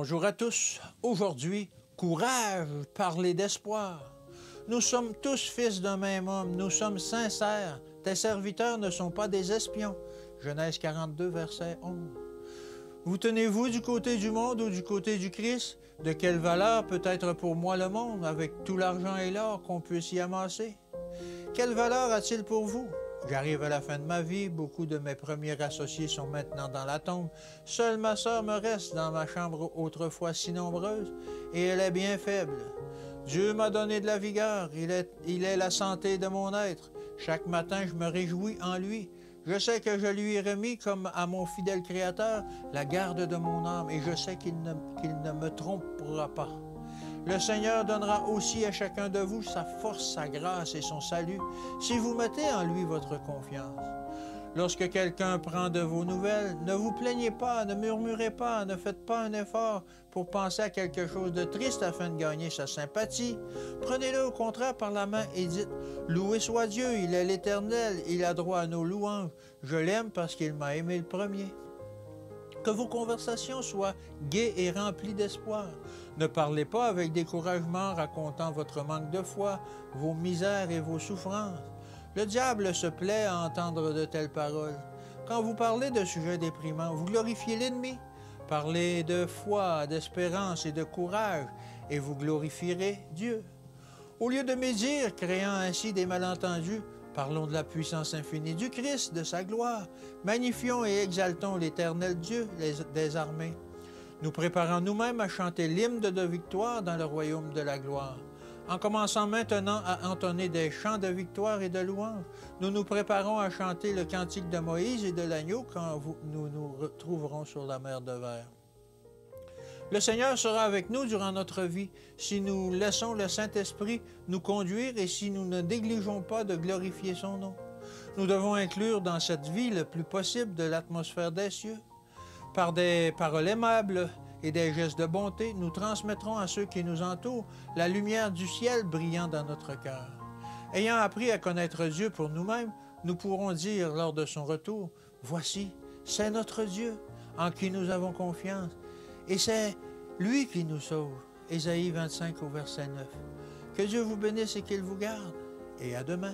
Bonjour à tous. Aujourd'hui, courage, parler d'espoir. Nous sommes tous fils d'un même homme, nous sommes sincères. Tes serviteurs ne sont pas des espions. Genèse 42, verset 11. Vous tenez-vous du côté du monde ou du côté du Christ? De quelle valeur peut être pour moi le monde, avec tout l'argent et l'or qu'on puisse y amasser? Quelle valeur a-t-il pour vous? J'arrive à la fin de ma vie, beaucoup de mes premiers associés sont maintenant dans la tombe. Seule ma sœur me reste dans ma chambre autrefois si nombreuse, et elle est bien faible. Dieu m'a donné de la vigueur, il est la santé de mon être. Chaque matin, je me réjouis en lui. Je sais que je lui ai remis, comme à mon fidèle Créateur, la garde de mon âme, et je sais qu'il ne me trompera pas. Le Seigneur donnera aussi à chacun de vous sa force, sa grâce et son salut, si vous mettez en lui votre confiance. Lorsque quelqu'un prend de vos nouvelles, ne vous plaignez pas, ne murmurez pas, ne faites pas un effort pour penser à quelque chose de triste afin de gagner sa sympathie. Prenez-le au contraire par la main et dites « Loué soit Dieu, il est l'Éternel, il a droit à nos louanges. Je l'aime parce qu'il m'a aimé le premier. » Que vos conversations soient gaies et remplies d'espoir. Ne parlez pas avec découragement, racontant votre manque de foi, vos misères et vos souffrances. Le diable se plaît à entendre de telles paroles. Quand vous parlez de sujets déprimants, vous glorifiez l'ennemi. Parlez de foi, d'espérance et de courage, et vous glorifierez Dieu. Au lieu de médire, créant ainsi des malentendus, parlons de la puissance infinie du Christ, de sa gloire. Magnifions et exaltons l'Éternel Dieu des armées. Nous préparons nous-mêmes à chanter l'hymne de victoire dans le royaume de la gloire. En commençant maintenant à entonner des chants de victoire et de louange, nous nous préparons à chanter le cantique de Moïse et de l'agneau quand nous nous retrouverons sur la mer de verre. Le Seigneur sera avec nous durant notre vie, si nous laissons le Saint-Esprit nous conduire et si nous ne négligeons pas de glorifier son nom. Nous devons inclure dans cette vie le plus possible de l'atmosphère des cieux. Par des paroles aimables et des gestes de bonté, nous transmettrons à ceux qui nous entourent la lumière du ciel brillant dans notre cœur. Ayant appris à connaître Dieu pour nous-mêmes, nous pourrons dire lors de son retour, « Voici, c'est notre Dieu en qui nous avons confiance. » Et c'est lui qui nous sauve. Ésaïe 25 au verset 9. Que Dieu vous bénisse et qu'il vous garde. Et à demain.